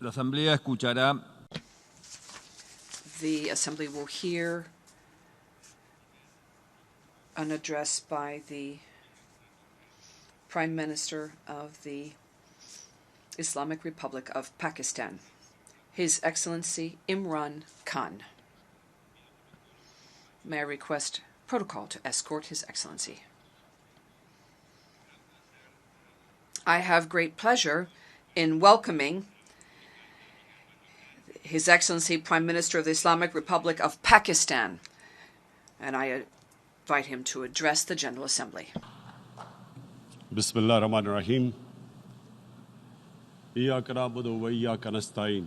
La Asamblea escuchará The Assembly will hear an address by the Prime Minister of the Islamic Republic of Pakistan, His Excellency Imran Khan. May I request protocol to escort His Excellency? I have great pleasure in welcoming His Excellency Prime Minister of the Islamic Republic of Pakistan, and I invite him to address the General Assembly. Bismillah ar-Rahman ar-Rahim. Iyyaka na'budu wa iyyaka nasta'in.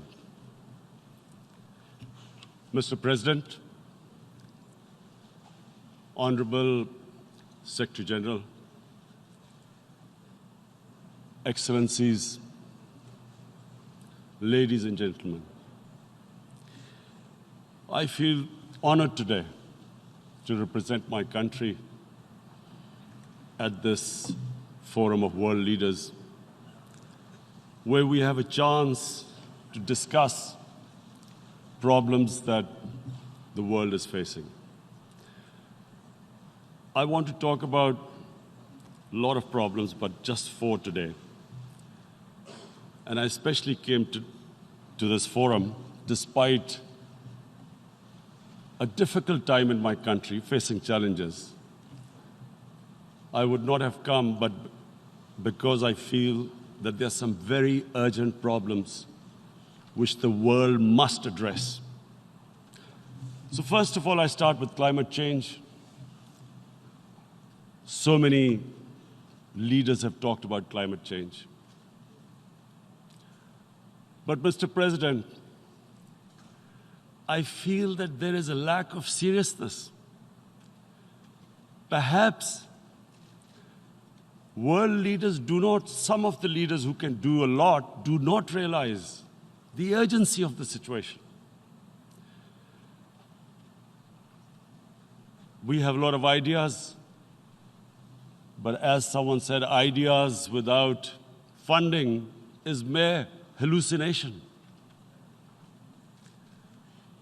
Mr. President, Honorable Secretary General, Excellencies, ladies and gentlemen, I feel honored today to represent my country at this forum of world leaders, where we have a chance to discuss problems that the world is facing. I want to talk about a lot of problems, but just 4 today. And I especially came to this forum despite a difficult time in my country, facing challenges. I would not have come, but because I feel that there are some very urgent problems which the world must address. So first of all, I start with climate change. So many leaders have talked about climate change. But Mr. President, I feel that there is a lack of seriousness. Perhaps world leaders some of the leaders who can do a lot, do not realize the urgency of the situation. We have a lot of ideas, but as someone said, ideas without funding is mere hallucination.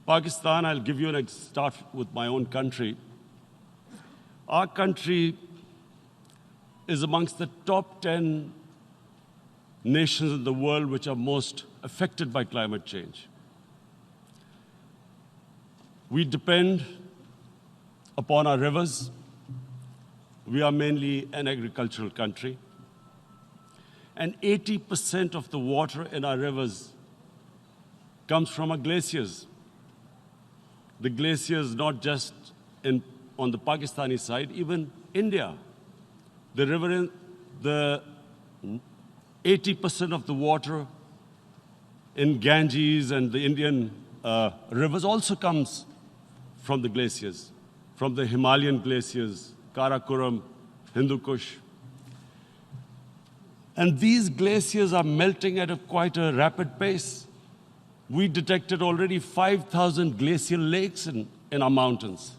Pakistan, I'll give you start with my own country. Our country is amongst the top 10 nations in the world which are most affected by climate change. We depend upon our rivers. We are mainly an agricultural country. And 80% of the water in our rivers comes from our glaciers. The glaciers, not just on the Pakistani side, even India. The 80% of the water in Ganges and the Indian rivers also comes from the glaciers, from the Himalayan glaciers, Karakoram, Hindu Kush. And these glaciers are melting at quite a rapid pace. We detected already 5,000 glacial lakes in our mountains.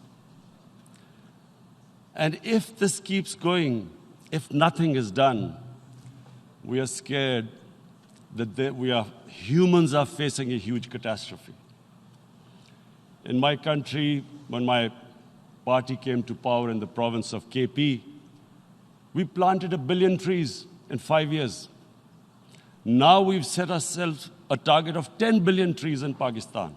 And if this keeps going, if nothing is done, we are scared that humans are facing a huge catastrophe. In my country, when my party came to power in the province of KP, we planted 1 billion trees in 5 years. Now we've set ourselves a target of 10 billion trees in Pakistan.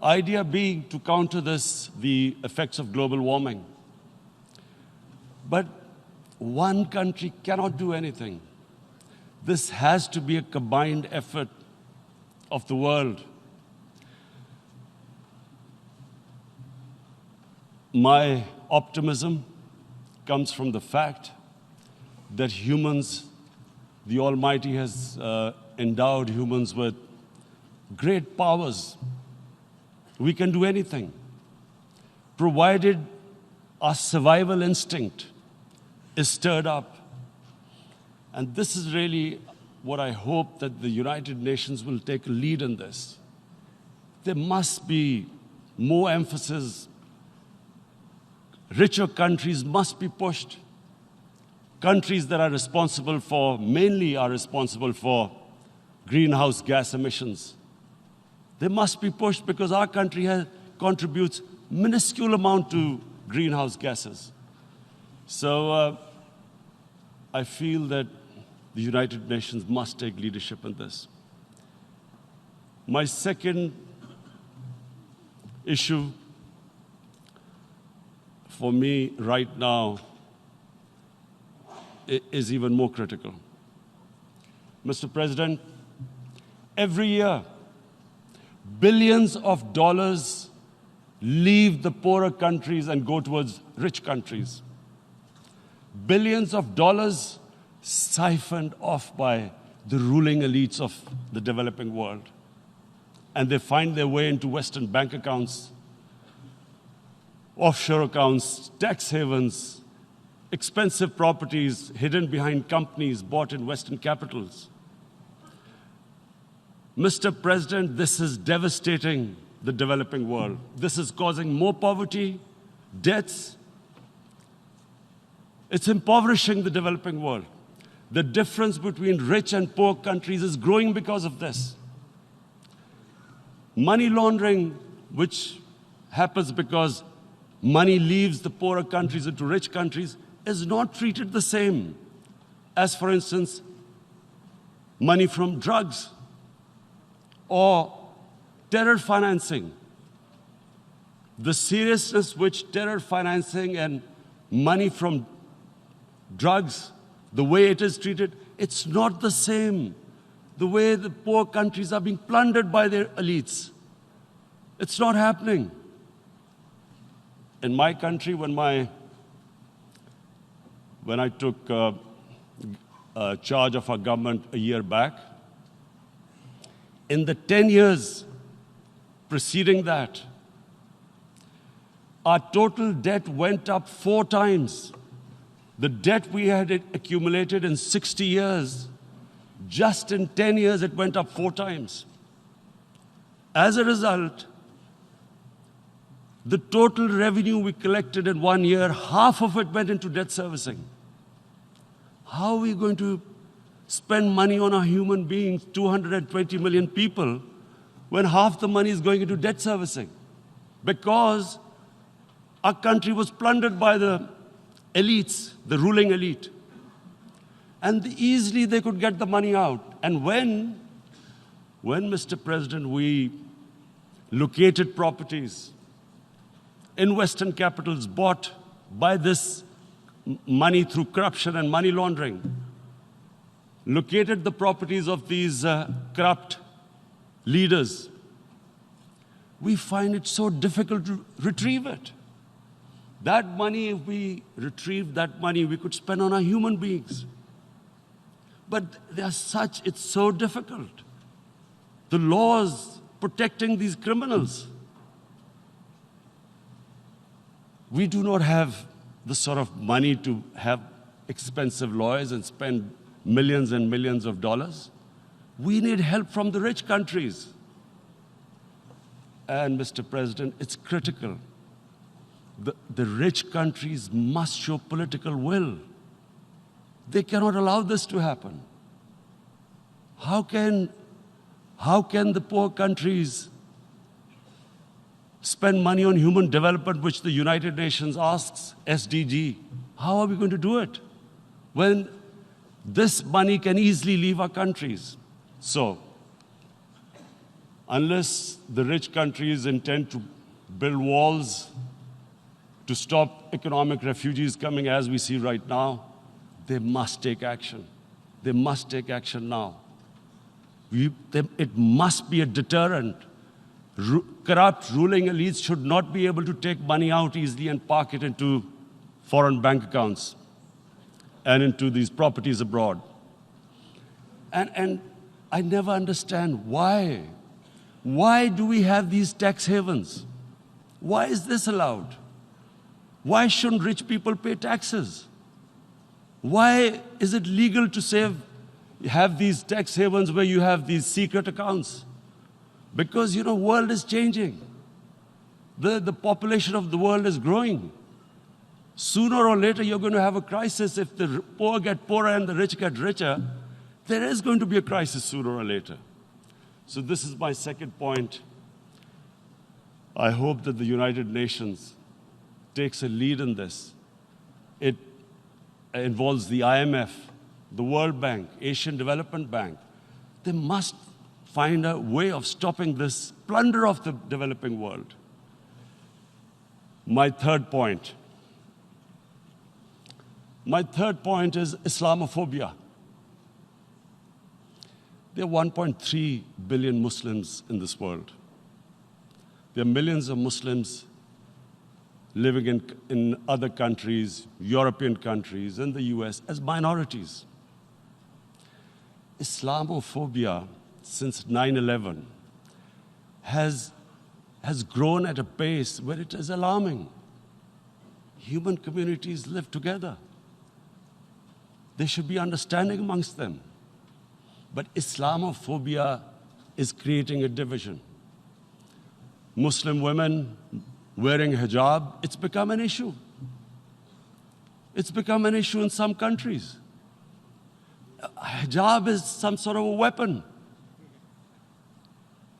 Idea being to counter the effects of global warming. But one country cannot do anything. This has to be a combined effort of the world. My optimism comes from the fact that the Almighty has endowed humans with great powers. We can do anything, provided our survival instinct is stirred up. And this is really what I hope that the United Nations will take a lead in this. There must be more emphasis. Richer countries must be pushed. Countries that mainly are responsible for greenhouse gas emissions. They must be pushed because our country contributes minuscule amount to greenhouse gases. So I feel that the United Nations must take leadership in this. My second issue for me right now is even more critical. Mr. President, every year, billions of dollars leave the poorer countries and go towards rich countries. Billions of dollars siphoned off by the ruling elites of the developing world. And they find their way into Western bank accounts, offshore accounts, tax havens, expensive properties hidden behind companies bought in Western capitals. Mr. President, this is devastating the developing world. This is causing more poverty, debts. It's impoverishing the developing world. The difference between rich and poor countries is growing because of this. Money laundering, which happens because money leaves the poorer countries into rich countries, is not treated the same as, for instance, money from drugs or terror financing. The seriousness which terror financing and money from drugs, the way it is treated, it's not the same. The way the poor countries are being plundered by their elites. It's not happening. In my country, when I took charge of our government a year back, in the 10 years preceding that, our total debt went up 4 times. The debt we had accumulated in 60 years, just in 10 years, it went up 4 times. As a result, the total revenue we collected in 1 year, half of it went into debt servicing. How are we going to spend money on our human beings, 220 million people, when half the money is going into debt servicing? Because our country was plundered by the elites, the ruling elite. And easily they could get the money out. And when, Mr. President, we located properties in Western capitals bought by this money through corruption and money laundering, located the properties of these corrupt leaders, we find it so difficult to retrieve it. That money, if we retrieved that money, we could spend on our human beings. But it's so difficult. The laws protecting these criminals. We do not have the sort of money to have expensive lawyers and spend millions and millions of dollars. We need help from the rich countries. And, Mr. President, it's critical. The rich countries must show political will. They cannot allow this to happen. How can the poor countries spend money on human development, which the United Nations asks, SDG? How are we going to do it when this money can easily leave our countries? So, unless the rich countries intend to build walls to stop economic refugees coming as we see right now, they must take action. They must take action now. It must be a deterrent. Corrupt ruling elites should not be able to take money out easily and park it into foreign bank accounts and into these properties abroad. And I never understand why. Why do we have these tax havens? Why is this allowed? Why shouldn't rich people pay taxes? Why is it legal to have these tax havens where you have these secret accounts? Because, the world is changing. The population of the world is growing. Sooner or later, you're going to have a crisis if the poor get poorer and the rich get richer. There is going to be a crisis sooner or later. So this is my second point. I hope that the United Nations takes a lead in this. It involves the IMF, the World Bank, Asian Development Bank. They must find a way of stopping this plunder of the developing world. My third point is Islamophobia. There are 1.3 billion Muslims in this world. There are millions of Muslims living in other countries, European countries, and the US as minorities. Islamophobia, since 9/11, has grown at a pace where it is alarming. Human communities live together. There should be understanding amongst them. But Islamophobia is creating a division. Muslim women wearing hijab, it's become an issue. It's become an issue in some countries. Hijab is some sort of a weapon.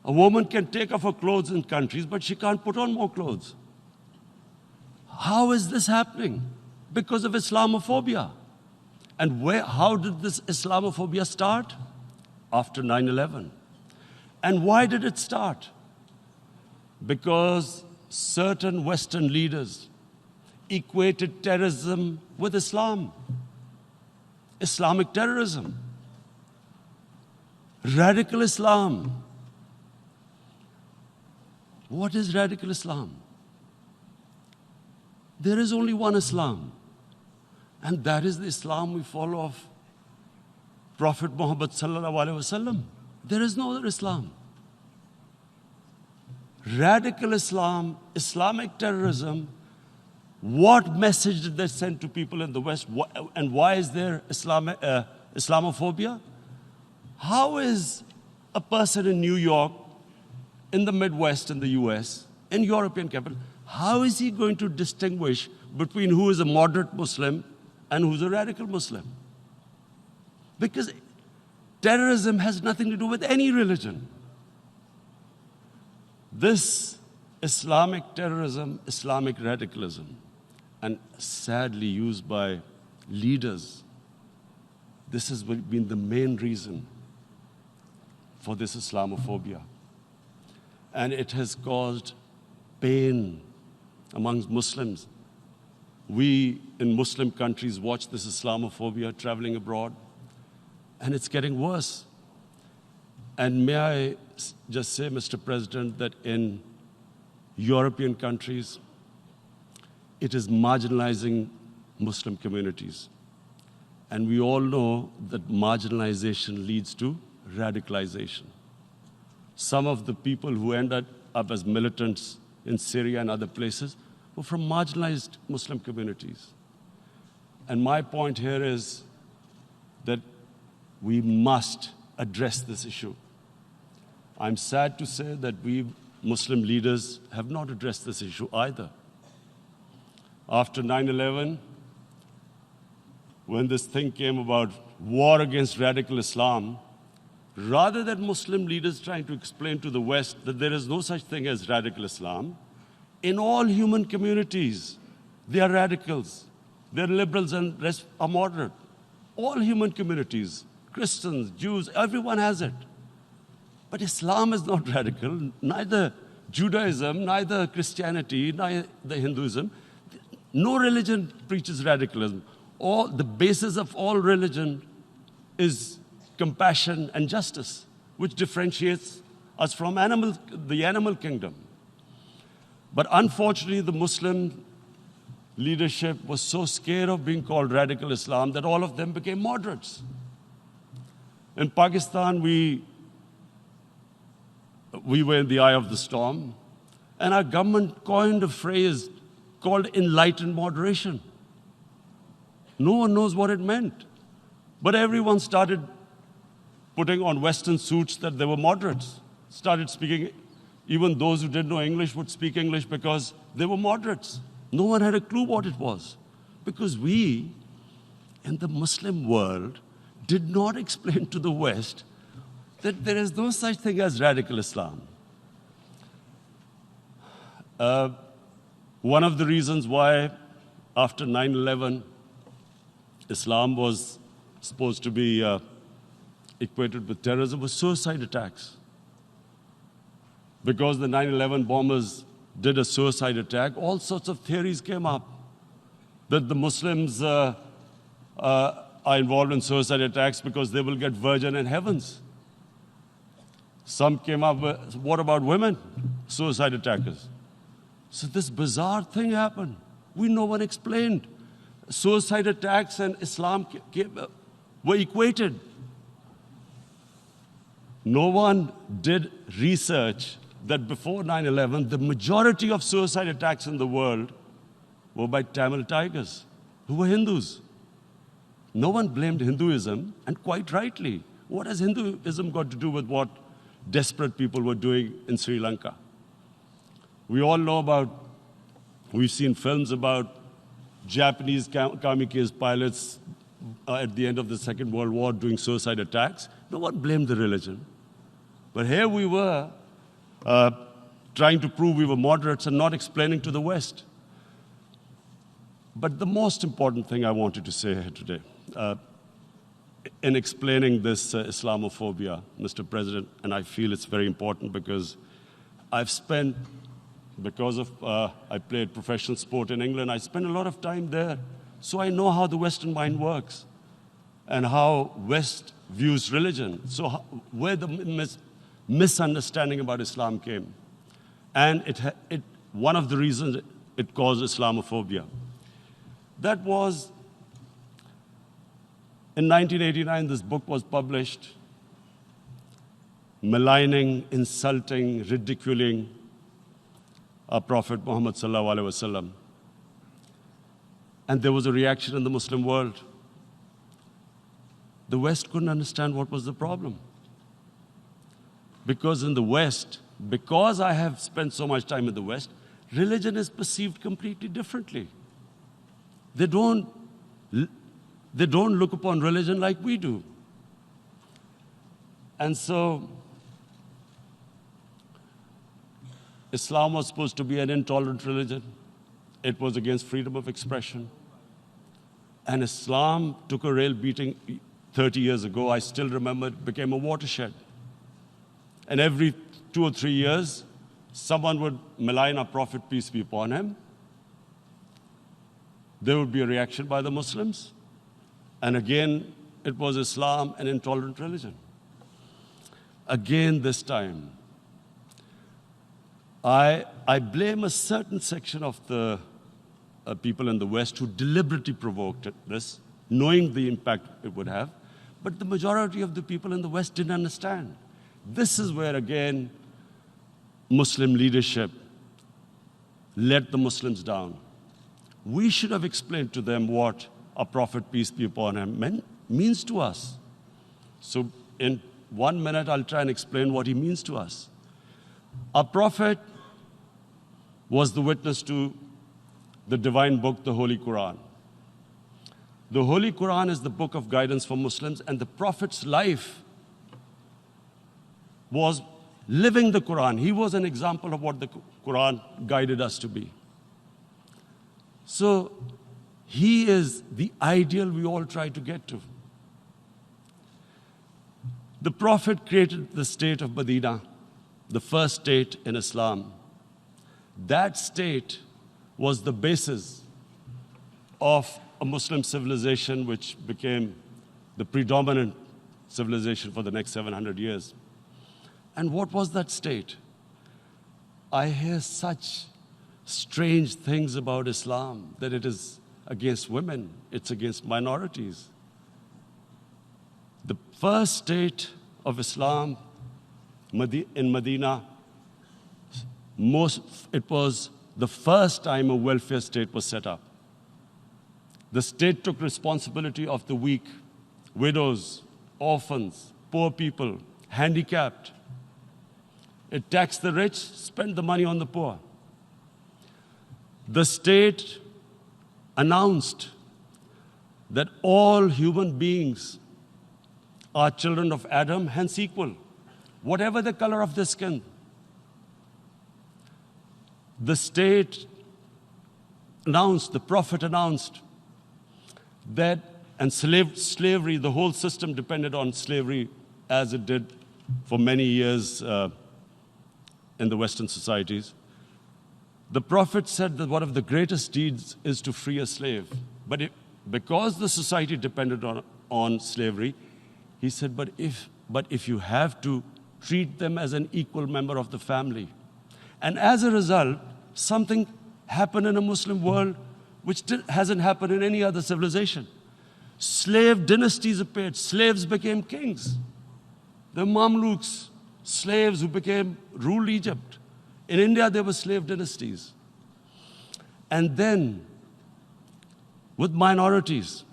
A woman can take off her clothes in countries, but she can't put on more clothes. How is this happening? Because of Islamophobia. And how did this Islamophobia start? After 9/11. And why did it start? Because certain Western leaders equated terrorism with Islam. Islamic terrorism. Radical Islam. What is radical Islam? There is only one Islam. And that is the Islam we follow of Prophet Muhammad sallallahu alaihi wasallam. There is no other Islam. Radical Islam, Islamic terrorism, what message did they send to people in the West? And why is there Islamophobia? How is a person in New York, in the Midwest, in the US, in European capital, how is he going to distinguish between who is a moderate Muslim and who's a radical Muslim? Because terrorism has nothing to do with any religion. This Islamic terrorism, Islamic radicalism, and sadly used by leaders, this has been the main reason for this Islamophobia. And it has caused pain amongst Muslims. We in Muslim countries watch this Islamophobia traveling abroad, and it's getting worse. And may I just say, Mr. President, that in European countries, it is marginalizing Muslim communities. And we all know that marginalization leads to radicalization. Some of the people who ended up as militants in Syria and other places were from marginalized Muslim communities. And my point here is that we must address this issue. I'm sad to say that we Muslim leaders have not addressed this issue either. After 9/11, when this thing came about war against radical Islam, rather than Muslim leaders trying to explain to the West that there is no such thing as radical Islam, in all human communities, they are radicals. They're liberals and rest are moderate. All human communities, Christians, Jews, everyone has it. But Islam is not radical, neither Judaism, neither Christianity, neither Hinduism. No religion preaches radicalism. The basis of all religion is compassion and justice, which differentiates us from the animal kingdom. But unfortunately, the Muslim leadership was so scared of being called radical Islam that all of them became moderates. In Pakistan, we were in the eye of the storm, and our government coined a phrase called enlightened moderation. No one knows what it meant. But everyone started putting on Western suits that they were moderates, started speaking. Even those who didn't know English would speak English because they were moderates. No one had a clue what it was. Because we, in the Muslim world, did not explain to the West that there is no such thing as radical Islam. One of the reasons why after 9/11, Islam was supposed to be equated with terrorism was suicide attacks. Because the 9/11 bombers did a suicide attack, all sorts of theories came up that the Muslims are involved in suicide attacks because they will get virgin in heavens. Some came up with, what about women, suicide attackers? So this bizarre thing happened. No one explained. Suicide attacks and Islam were equated. No one did research that before 9/11, the majority of suicide attacks in the world were by Tamil Tigers, who were Hindus. No one blamed Hinduism, and quite rightly. What has Hinduism got to do with what desperate people were doing in Sri Lanka? We all know we've seen films about Japanese kamikaze pilots at the end of the Second World War doing suicide attacks. No one blamed the religion. But here we were trying to prove we were moderates and not explaining to the West. But the most important thing I wanted to say here today, in explaining this Islamophobia, Mr. President, and I feel it's very important because I've spent, because of I played professional sport in England, I spent a lot of time there. So I know how the Western mind works and how West views religion. So where the misunderstanding about Islam came. And one of the reasons it caused Islamophobia. That was, in 1989, this book was published, maligning, insulting, ridiculing our Prophet Muhammad sallallahu alaihi wasallam. And there was a reaction in the Muslim world. The West couldn't understand what was the problem. Because in the West, because I have spent so much time in the West, religion is perceived completely differently. They don't look upon religion like we do. And so, Islam was supposed to be an intolerant religion. It was against freedom of expression. And Islam took a real beating 30 years ago. I still remember it became a watershed. And every 2 or 3 years, someone would malign our Prophet, peace be upon him. There would be a reaction by the Muslims. And again, it was Islam, an intolerant religion. Again, this time, I blame a certain section of the people in the West who deliberately provoked this, knowing the impact it would have. But the majority of the people in the West didn't understand. This is where, again, Muslim leadership let the Muslims down. We should have explained to them what our Prophet, peace be upon him, means to us. So in 1 minute, I'll try and explain what he means to us. Our Prophet was the witness to the divine book, the Holy Quran. The Holy Quran is the book of guidance for Muslims, and the Prophet's life was living the Quran. He was an example of what the Quran guided us to be. So he is the ideal we all try to get to. The Prophet created the state of Medina, the first state in Islam. That state was the basis of a Muslim civilization which became the predominant civilization for the next 700 years. And what was that state? I hear such strange things about Islam, that it is against women, it's against minorities. The first state of Islam in Medina, it was the first time a welfare state was set up. The state took responsibility of the weak, widows, orphans, poor people, handicapped. It taxed the rich, spent the money on the poor. The state announced that all human beings are children of Adam, hence equal, whatever the color of their skin. The state announced, the Prophet announced that, and slavery, the whole system depended on slavery as it did for many years in the Western societies. The Prophet said that one of the greatest deeds is to free a slave. But because the society depended on slavery, he said, but if you have to, treat them as an equal member of the family. And as a result, something happened in a Muslim world which hasn't happened in any other civilization. Slave dynasties appeared. Slaves became kings. The Mamluks, slaves who ruled Egypt. In India, there were slave dynasties. And then, with minorities,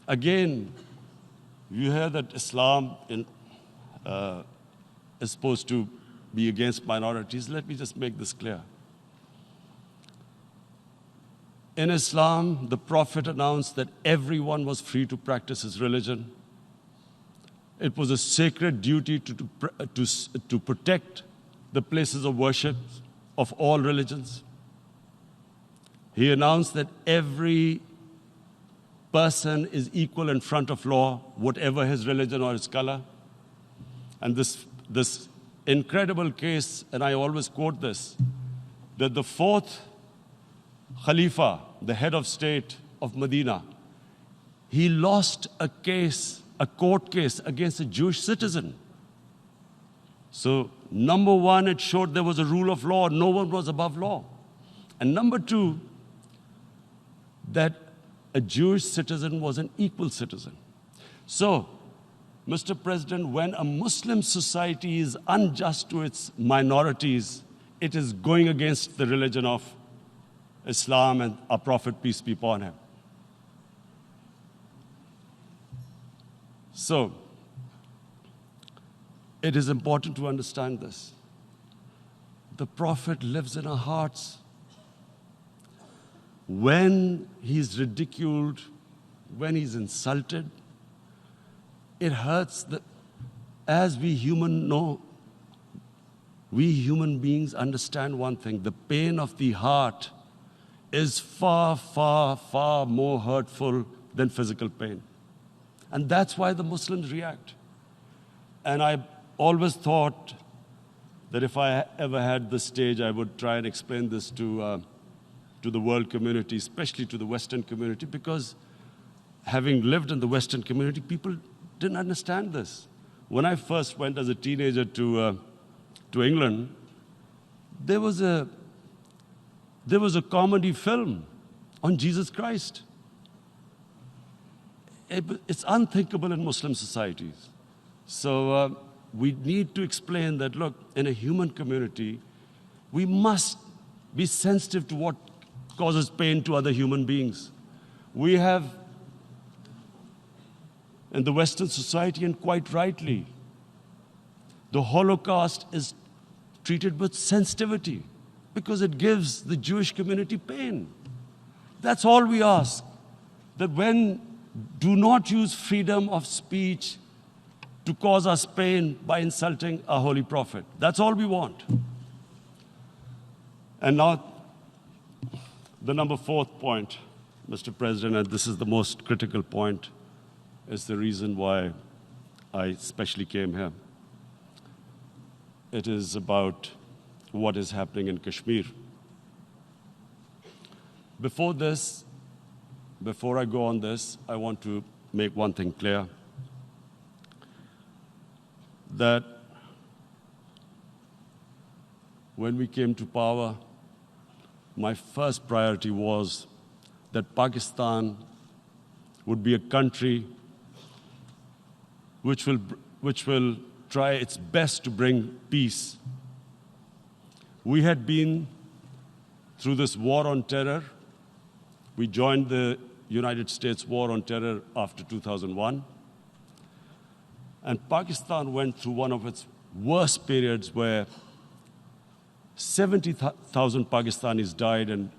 again, you hear that Islam is supposed to be against minorities. Let me just make this clear. In Islam, the Prophet announced that everyone was free to practice his religion. It was a sacred duty to protect the places of worship of all religions. He announced that every person is equal in front of law, whatever his religion or his color. And this incredible case, and I always quote this, that the fourth Khalifa, the head of state of Medina, he lost a court case against a Jewish citizen. So, number one, it showed there was a rule of law, no one was above law. And number two, that a Jewish citizen was an equal citizen. So, Mr. President, when a Muslim society is unjust to its minorities, it is going against the religion of Islam and our Prophet, peace be upon him. So, it is important to understand this. The Prophet lives in our hearts. When he's ridiculed, when he's insulted, it hurts. As we human beings understand one thing: the pain of the heart is far, far, far more hurtful than physical pain. And that's why the Muslims react. And I always thought that if I ever had the stage, I would try and explain this to the world community, especially to the Western community, because having lived in the Western community, people didn't understand this. When I first went as a teenager to England, there was a comedy film on Jesus Christ. It's unthinkable in Muslim societies. So we need to explain that, look, in a human community, we must be sensitive to what causes pain to other human beings. We have, in the Western society, and quite rightly, the Holocaust is treated with sensitivity because it gives the Jewish community pain. That's all we ask. That do not use freedom of speech to cause us pain by insulting our Holy Prophet. That's all we want. And now, the number fourth point, Mr. President, and this is the most critical point, is the reason why I especially came here. It is about what is happening in Kashmir. Before I go on this, I want to make one thing clear, that when we came to power, my first priority was that Pakistan would be a country which will try its best to bring peace. We had been through this war on terror. We joined the United States war on terror after 2001. And Pakistan went through one of its worst periods where 70,000 Pakistanis died and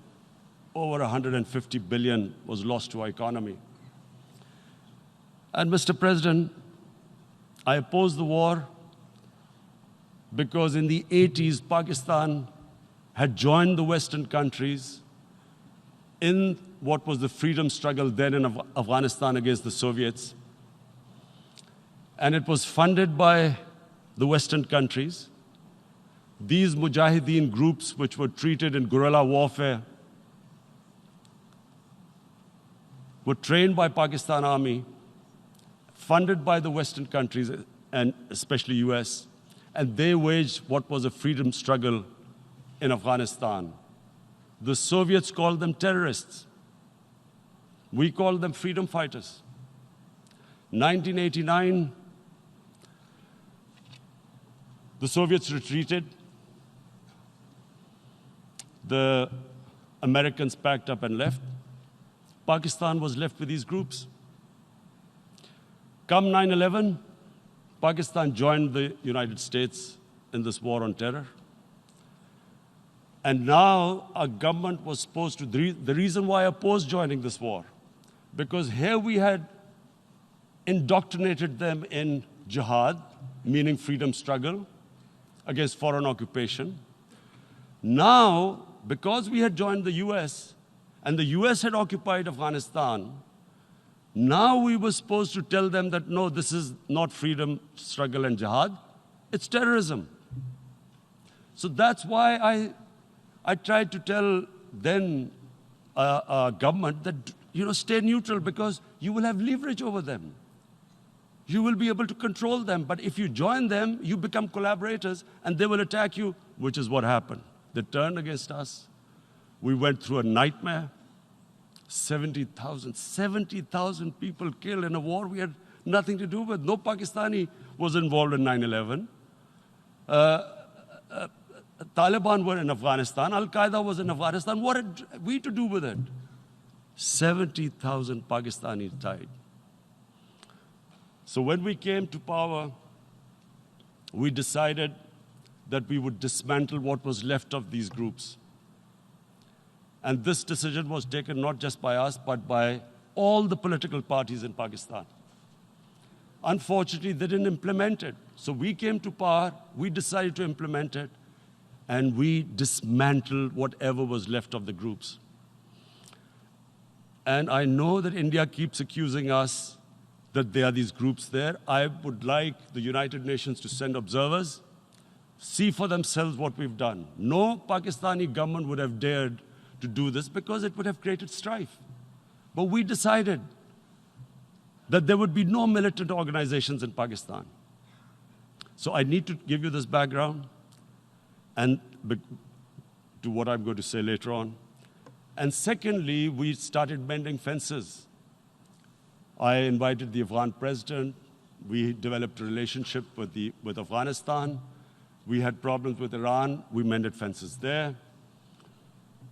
over 150 billion was lost to our economy. And Mr. President, I opposed the war because in the 80s, Pakistan had joined the Western countries in what was the freedom struggle then in Afghanistan against the Soviets. And it was funded by the Western countries. These Mujahideen groups, which were treated in guerrilla warfare, were trained by Pakistan Army, funded by the Western countries, and especially US, and they waged what was a freedom struggle in Afghanistan. The Soviets called them terrorists. We called them freedom fighters. 1989, the Soviets retreated. The Americans packed up and left. Pakistan was left with these groups. Come 9/11, Pakistan joined the United States in this war on terror. And now our government was supposed to, the reason why I opposed joining this war, because here we had indoctrinated them in jihad, meaning freedom struggle against foreign occupation. Now, because we had joined the US, and the US had occupied Afghanistan, now we were supposed to tell them that, no, this is not freedom struggle and jihad, it's terrorism. So that's why I tried to tell then government that, stay neutral because you will have leverage over them. You will be able to control them. But if you join them, you become collaborators and they will attack you, which is what happened. They turned against us. We went through a nightmare. 70,000 people killed in a war we had nothing to do with. No Pakistani was involved in 9/11. Taliban were in Afghanistan. Al-Qaeda was in Afghanistan. What had we to do with it? 70,000 Pakistanis died. So when we came to power, we decided that we would dismantle what was left of these groups. And this decision was taken not just by us, but by all the political parties in Pakistan. Unfortunately, they didn't implement it. So we came to power, we decided to implement it, and we dismantled whatever was left of the groups. And I know that India keeps accusing us that there are these groups there. I would like the United Nations to send observers, see for themselves what we've done. No Pakistani government would have dared to do this because it would have created strife. But we decided that there would be no militant organizations in Pakistan. So I need to give you this background and to what I'm going to say later on. And secondly, we started mending fences. I invited the Afghan president. We developed a relationship with Afghanistan. We had problems with Iran. We mended fences there.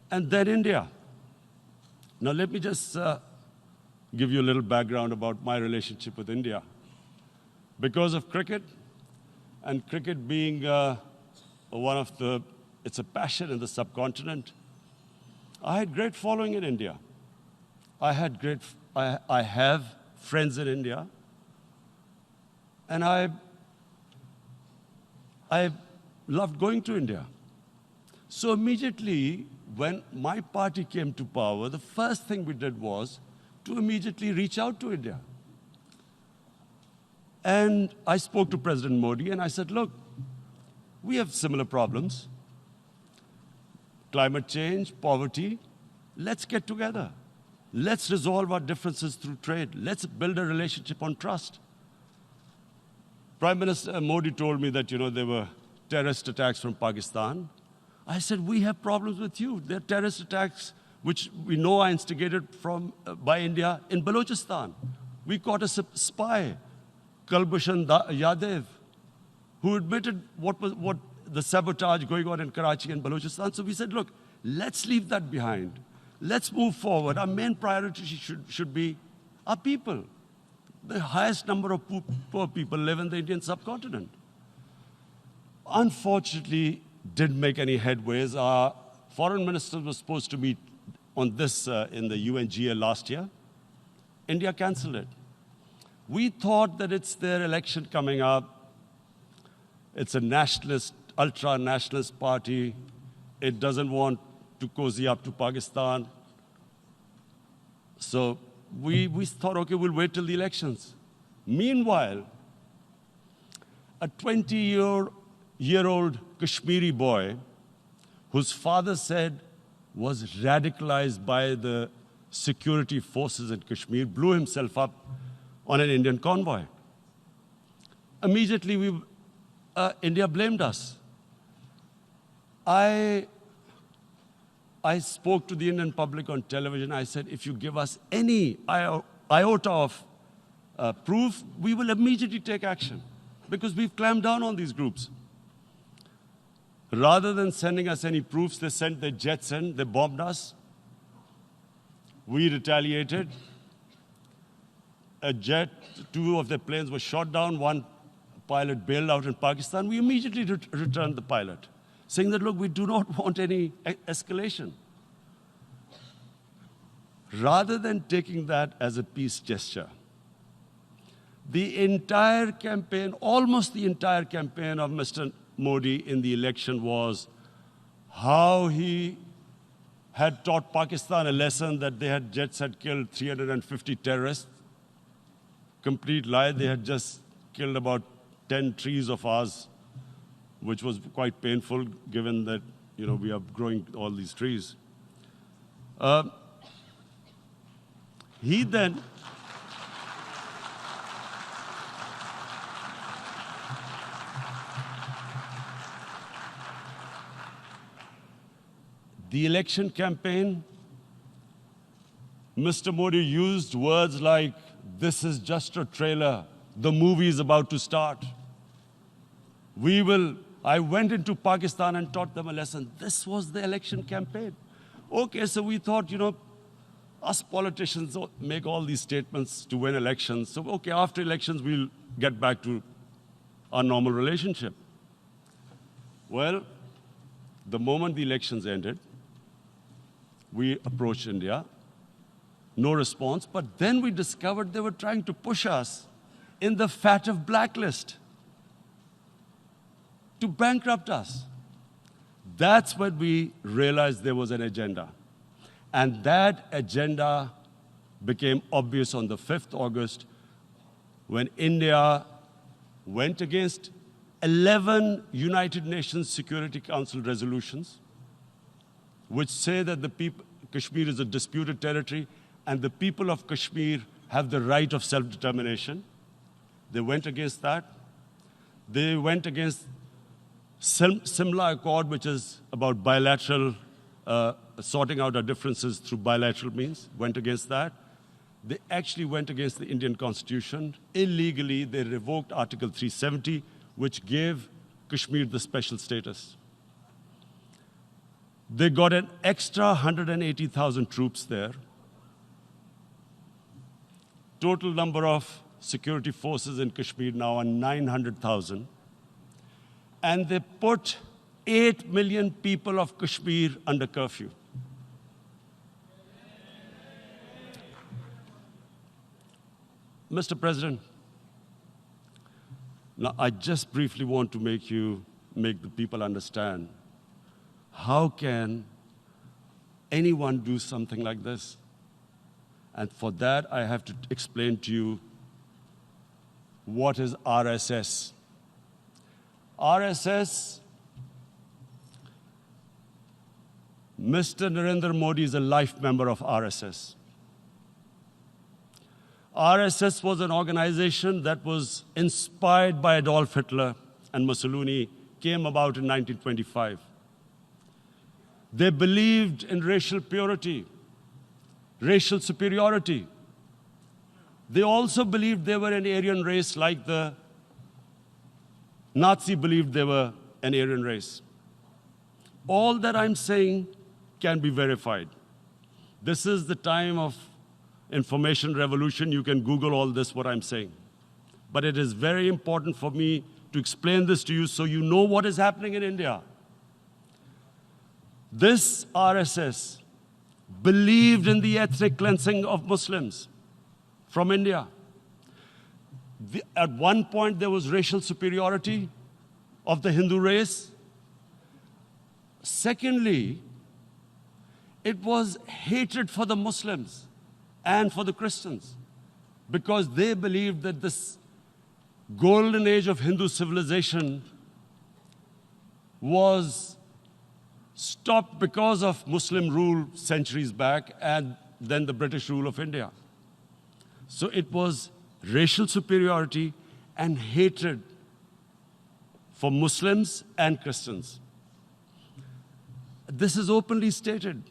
And then India. Now let me just give you a little background about my relationship with India. Because of cricket, and cricket being it's a passion in the subcontinent, I had great following in India. I have friends in India, and I loved going to India. So immediately, when my party came to power, the first thing we did was to immediately reach out to India. And I spoke to President Modi, and I said, look, we have similar problems. Climate change, poverty, let's get together. Let's resolve our differences through trade. Let's build a relationship on trust. Prime Minister Modi told me that, there were terrorist attacks from Pakistan. I said, we have problems with you. There are terrorist attacks which we know are instigated by India in Balochistan. We caught a spy, Kulbhushan Yadav, who admitted what the sabotage going on in Karachi and Balochistan. So we said, look, let's leave that behind. Let's move forward. Our main priority should be our people. The highest number of poor people live in the Indian subcontinent. Unfortunately, didn't make any headways. Our foreign ministers were supposed to meet on this in the UNGA last year. India canceled it. We thought that it's their election coming up. It's a nationalist, ultra-nationalist party. It doesn't want to cozy up to Pakistan. So we thought, okay, we'll wait till the elections. Meanwhile, a 20-year-old Kashmiri boy, whose father said was radicalized by the security forces in Kashmir, blew himself up on an Indian convoy. Immediately, India blamed us. I spoke to the Indian public on television. I said, if you give us any iota of proof, we will immediately take action, because we've clamped down on these groups. Rather than sending us any proofs, they sent their jets in, they bombed us. We retaliated. A jet, 2 of their planes were shot down, 1 pilot bailed out in Pakistan. We immediately returned the pilot, saying that, look, we do not want any escalation. Rather than taking that as a peace gesture, the entire campaign, almost the entire campaign of Mr. Modi in the election was how he had taught Pakistan a lesson that jets had killed 350 terrorists. Complete lie. They had just killed about 10 trees of ours, which was quite painful given that, we are growing all these trees. He then the election campaign, Mr. Modi used words like, this is just a trailer, the movie is about to start. I went into Pakistan and taught them a lesson. This was the election campaign. Okay, so we thought, us politicians make all these statements to win elections. So, okay, after elections, we'll get back to our normal relationship. Well, the moment the elections ended, we approached India, no response, but then we discovered they were trying to push us in the FATF blacklist to bankrupt us. That's when we realized there was an agenda. And that agenda became obvious on the 5th August when India went against 11 United Nations Security Council resolutions, which say that Kashmir is a disputed territory and the people of Kashmir have the right of self-determination. They went against that. They went against Simla Accord, which is about bilateral, sorting out our differences through bilateral means, went against that. They actually went against the Indian Constitution. Illegally, they revoked Article 370, which gave Kashmir the special status. They got an extra 180,000 troops there. Total number of security forces in Kashmir now are 900,000. And they put 8 million people of Kashmir under curfew. Mr. President, now I just briefly want to make the people understand, how can anyone do something like this? And for that, I have to explain to you what is RSS. RSS, Mr. Narendra Modi is a life member of RSS. RSS was an organization that was inspired by Adolf Hitler and Mussolini, came about in 1925. They believed in racial purity, racial superiority. They also believed they were an Aryan race like the Nazi believed they were an Aryan race. All that I'm saying can be verified. This is the time of information revolution. You can Google all this, what I'm saying. But it is very important for me to explain this to you so you know what is happening in India. This RSS believed in the ethnic cleansing of Muslims from India. At one point, there was racial superiority of the Hindu race. Secondly, it was hatred for the Muslims and for the Christians, because they believed that this golden age of Hindu civilization was stopped because of Muslim rule centuries back and then the British rule of India. So it was racial superiority and hatred for Muslims and Christians. This is openly stated.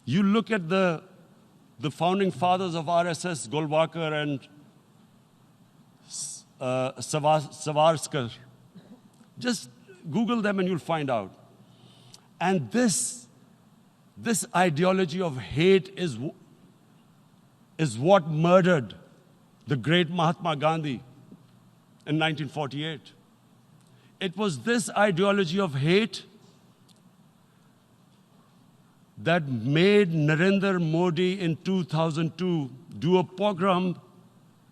You look at the founding fathers of RSS, Golwalkar and Savarkar. Just Google them and you'll find out. And this ideology of hate is what murdered the great Mahatma Gandhi in 1948. It was this ideology of hate that made Narendra Modi in 2002 do a pogrom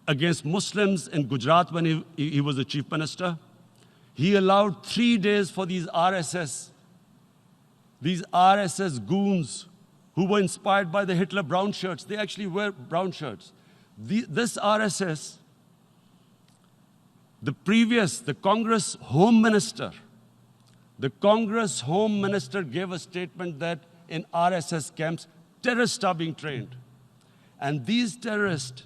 against Muslims in Gujarat when he was the chief minister. He allowed 3 days for these RSS goons who were inspired by the Hitler brown shirts. They actually wear brown shirts. This RSS, the Congress Home Minister gave a statement that in RSS camps, terrorists are being trained. And these terrorists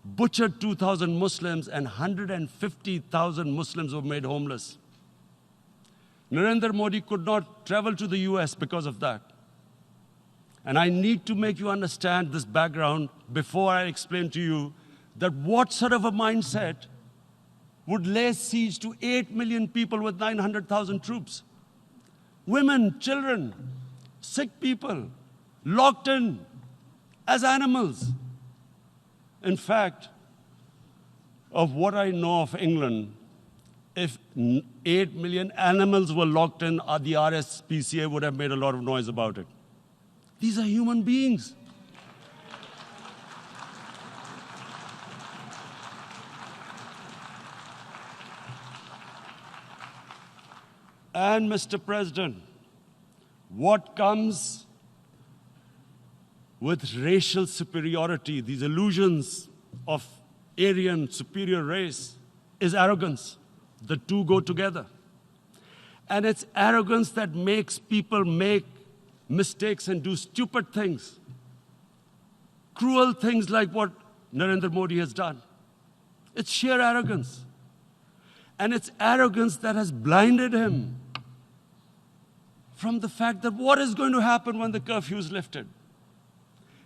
butchered 2,000 Muslims and 150,000 Muslims were made homeless. Narendra Modi could not travel to the US because of that. And I need to make you understand this background before I explain to you that what sort of a mindset would lay siege to 8 million people with 900,000 troops. Women, children, sick people, locked in as animals. In fact, of what I know of England, if 8 million animals were locked in, the RSPCA would have made a lot of noise about it. These are human beings. And Mr. President, what comes with racial superiority, these illusions of Aryan superior race, is arrogance. The two go together. And it's arrogance that makes people make mistakes and do stupid things. Cruel things like what Narendra Modi has done. It's sheer arrogance. And it's arrogance that has blinded him from the fact that what is going to happen when the curfew is lifted?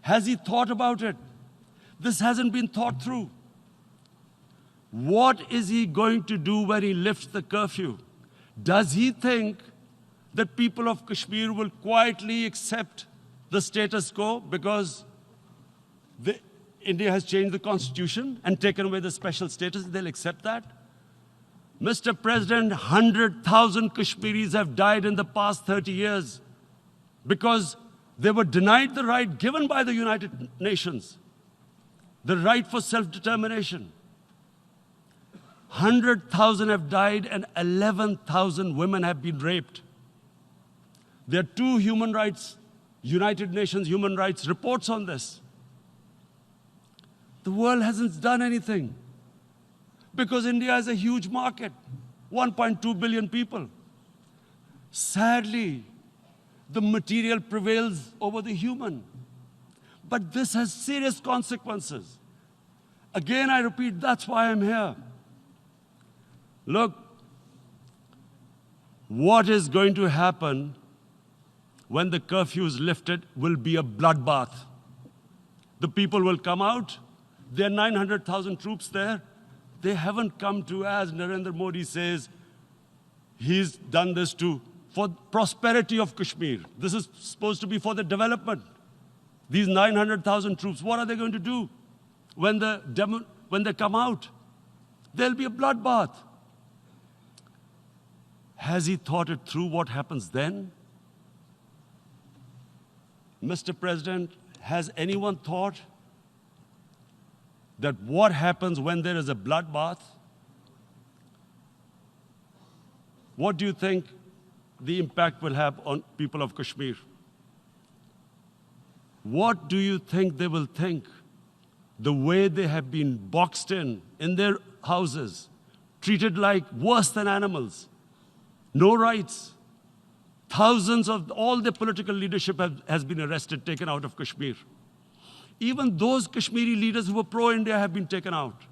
Has he thought about it? This hasn't been thought through. What is he going to do when he lifts the curfew? Does he think that people of Kashmir will quietly accept the status quo because India has changed the constitution and taken away the special status? They'll accept that? Mr. President, 100,000 Kashmiris have died in the past 30 years because they were denied the right given by the United Nations, the right for self-determination. 100,000 have died and 11,000 women have been raped. There are 2 United Nations human rights reports on this. The world hasn't done anything because India is a huge market, 1.2 billion people. Sadly, the material prevails over the human. But this has serious consequences. Again, I repeat, that's why I'm here. Look, what is going to happen when the curfew is lifted will be a bloodbath. The people will come out. There are 900,000 troops there. They haven't come to, as Narendra Modi says, he's done this for prosperity of Kashmir. This is supposed to be for the development. These 900,000 troops, what are they going to do when they come out? There'll be a bloodbath. Has he thought it through what happens then? Mr. President, has anyone thought that what happens when there is a bloodbath? What do you think the impact will have on people of Kashmir? What do you think they will think? The way they have been boxed in their houses, treated like worse than animals, no rights. Thousands of all the political leadership has been arrested, taken out of Kashmir. Even those Kashmiri leaders who were pro-India have been taken out.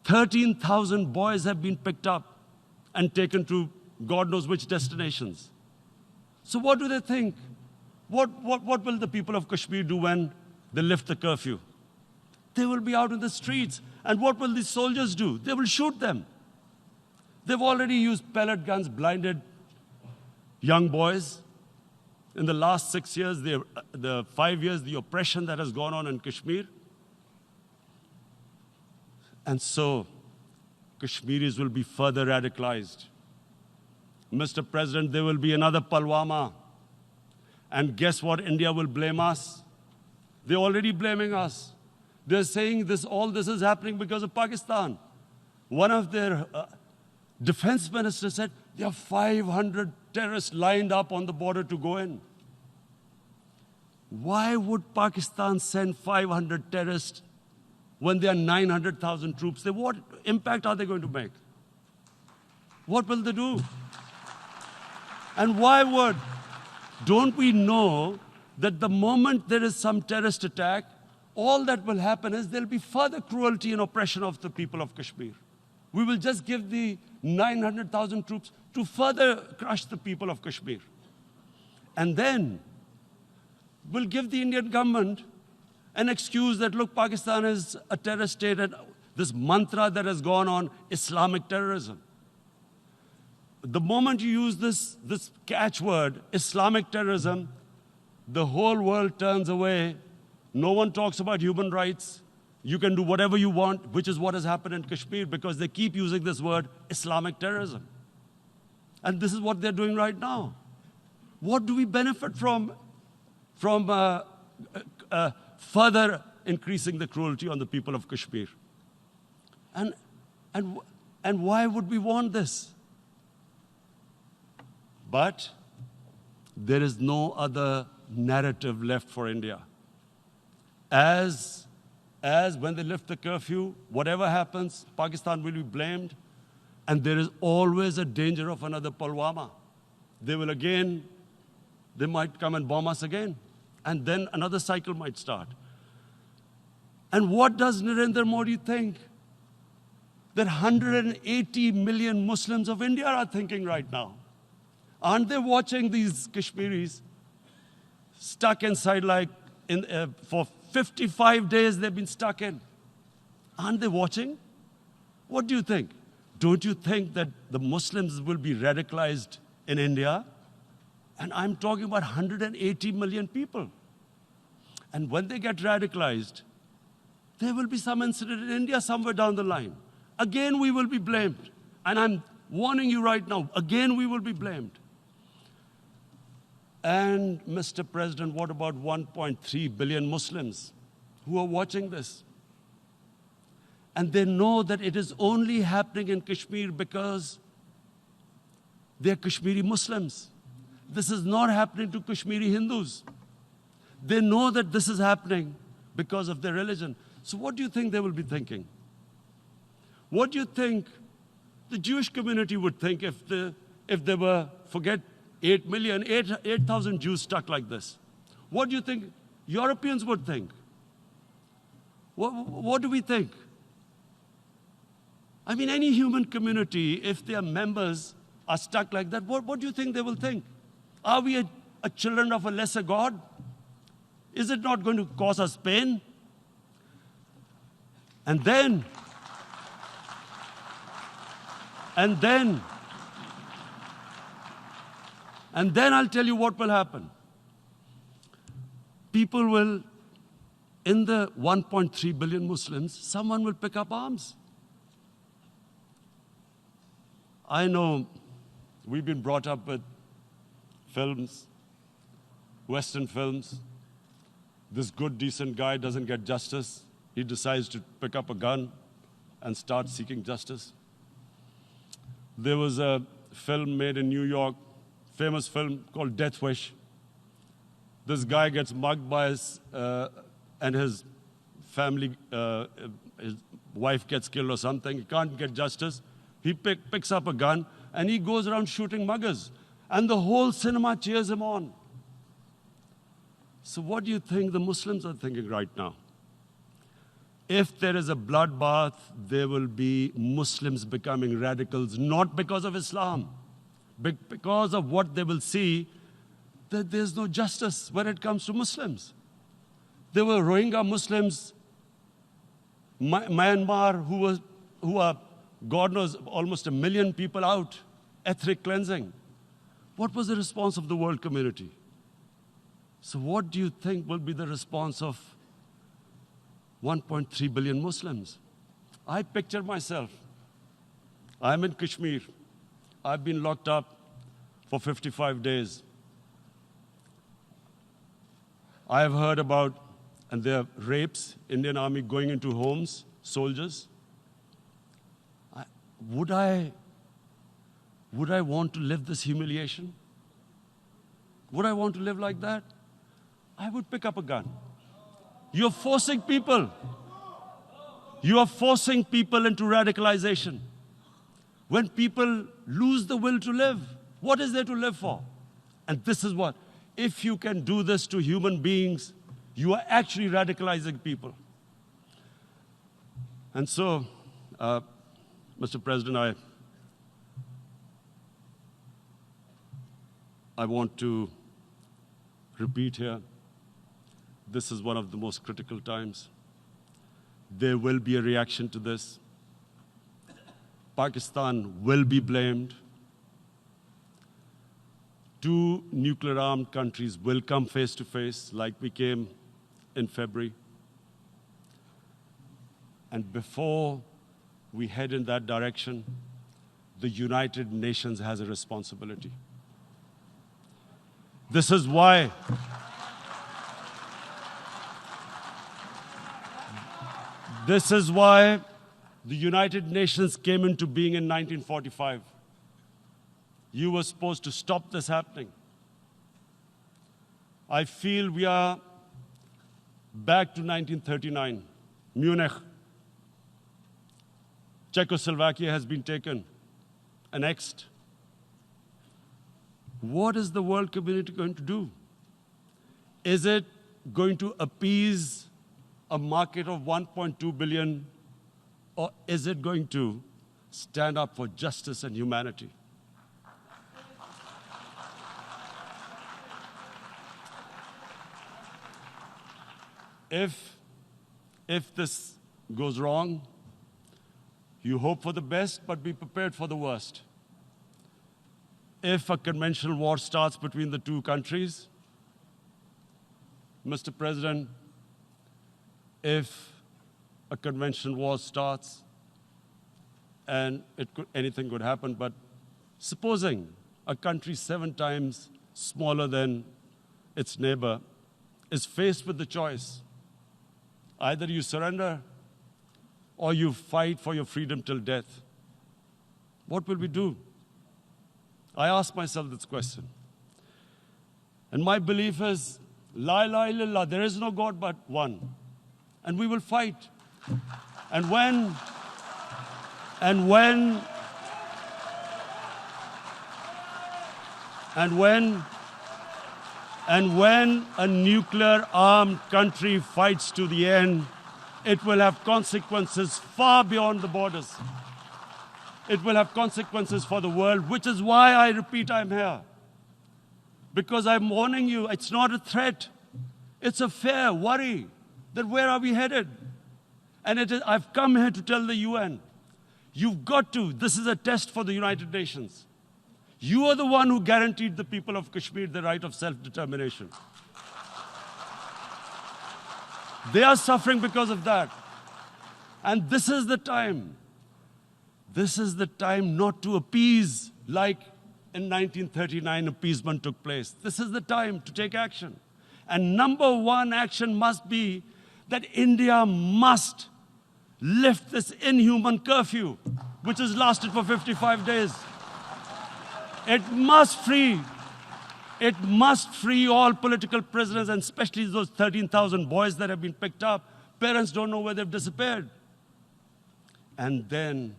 13,000 boys have been picked up and taken to God knows which destinations. So what do they think? What will the people of Kashmir do when they lift the curfew? They will be out in the streets. And what will these soldiers do? They will shoot them. They've already used pellet guns, blinded young boys. In the last 6 years, the 5 years, the oppression that has gone on in Kashmir. And so, Kashmiris will be further radicalized. Mr. President, there will be another Pulwama. And guess what? India will blame us. They're already blaming us. They're saying all this is happening because of Pakistan. One of their defense ministers said, there are 500 terrorists lined up on the border to go in. Why would Pakistan send 500 terrorists when there are 900,000 troops? What impact are they going to make? What will they do? And don't we know that the moment there is some terrorist attack, all that will happen is there'll be further cruelty and oppression of the people of Kashmir. We will just give the 900,000 troops to further crush the people of Kashmir. And then we'll give the Indian government an excuse that, look, Pakistan is a terrorist state, and this mantra that has gone on, Islamic terrorism. The moment you use this catchword, Islamic terrorism, the whole world turns away. No one talks about human rights. You can do whatever you want, which is what has happened in Kashmir, because they keep using this word, Islamic terrorism. And this is what they're doing right now. What do we benefit from further increasing the cruelty on the people of Kashmir? And why would we want this? But there is no other narrative left for India. As when they lift the curfew, whatever happens, Pakistan will be blamed, and there is always a danger of another Pulwama. They might come and bomb us again, and then another cycle might start. And what does Narendra Modi think? That 180 million Muslims of India are thinking right now. Aren't they watching these Kashmiris stuck inside for 55 days they've been stuck in? Aren't they watching? What do you think? Don't you think that the Muslims will be radicalized in India? And I'm talking about 180 million people. And when they get radicalized, there will be some incident in India somewhere down the line. Again, we will be blamed. And I'm warning you right now, again, we will be blamed. And, Mr. President, what about 1.3 billion Muslims who are watching this? And they know that it is only happening in Kashmir because they're Kashmiri Muslims. This is not happening to Kashmiri Hindus. They know that this is happening because of their religion. So what do you think they will be thinking? What do you think the Jewish community would think if they were, forget 8,000 Jews stuck like this? What do you think Europeans would think? What do we think? I mean, any human community, if their members are stuck like that, what do you think they will think? Are we a children of a lesser God? Is it not going to cause us pain? And then I'll tell you what will happen. People will, in the 1.3 billion Muslims, someone will pick up arms. I know we've been brought up with films, Western films. This good, decent guy doesn't get justice. he decides to pick up a gun and start seeking justice. There was a film made in New York, famous film called Death Wish. This guy gets mugged by and his family, his wife gets killed or something. He can't get justice. He picks up a gun and he goes around shooting muggers. And the whole cinema cheers him on. So what do you think the Muslims are thinking right now? If there is a bloodbath, there will be Muslims becoming radicals, not because of Islam, but because of what they will see, that there's no justice when it comes to Muslims. There were Rohingya Muslims, Myanmar, who are, God knows, almost 1 million people out, ethnic cleansing. What was the response of the world community? So what do you think will be the response of 1.3 billion Muslims? I picture myself. I'm in Kashmir. I've been locked up for 55 days. I have heard about, and there are rapes, Indian Army going into homes, soldiers. Would I want to live this humiliation? Would I want to live like that? I would pick up a gun. You're forcing people. You are forcing people into radicalization. When people lose the will to live, what is there to live for? And this is what, if you can do this to human beings, you are actually radicalizing people. And so, Mr. President, I want to repeat here, this is one of the most critical times. There will be a reaction to this. Pakistan will be blamed. 2 nuclear-armed countries will come face to face, like we came in February. And before we head in that direction, the United Nations has a responsibility. This is why the United Nations came into being in 1945. You were supposed to stop this happening. I feel we are back to 1939, Munich. Czechoslovakia has been taken, annexed. What is the world community going to do? Is it going to appease a market of 1.2 billion, or is it going to stand up for justice and humanity? If this goes wrong, you hope for the best, but be prepared for the worst. If a conventional war starts between the 2 countries, Mr. President, if a conventional war starts, and anything could happen, but supposing a country 7 times smaller than its neighbor is faced with the choice, either you surrender or you fight for your freedom till death, what will we do? I ask myself this question. And my belief is, La ilaha illallah, there is no God but one. And we will fight. And when a nuclear-armed country fights to the end, it will have consequences far beyond the borders. It will have consequences for the world, which is why I repeat I'm here. Because I'm warning you, it's not a threat. It's a fair worry that where are we headed? And I've come here to tell the UN, you've got to, this is a test for the United Nations. You are the one who guaranteed the people of Kashmir the right of self-determination. They are suffering because of that. And this is the time. This is the time not to appease like in 1939 appeasement took place. This is the time to take action. And number 1 action must be that India must lift this inhuman curfew, which has lasted for 55 days. It must free all political prisoners, and especially those 13,000 boys that have been picked up. Parents don't know where they've disappeared. And then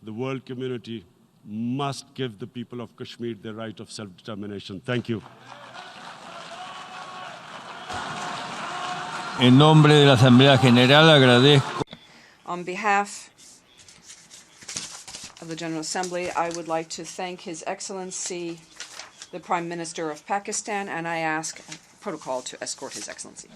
the world community must give the people of Kashmir their right of self-determination. Thank you. En nombre de la Asamblea General agradezco. On behalf of the General Assembly, I would like to thank His Excellency, the Prime Minister of Pakistan, and I ask protocol to escort His Excellency.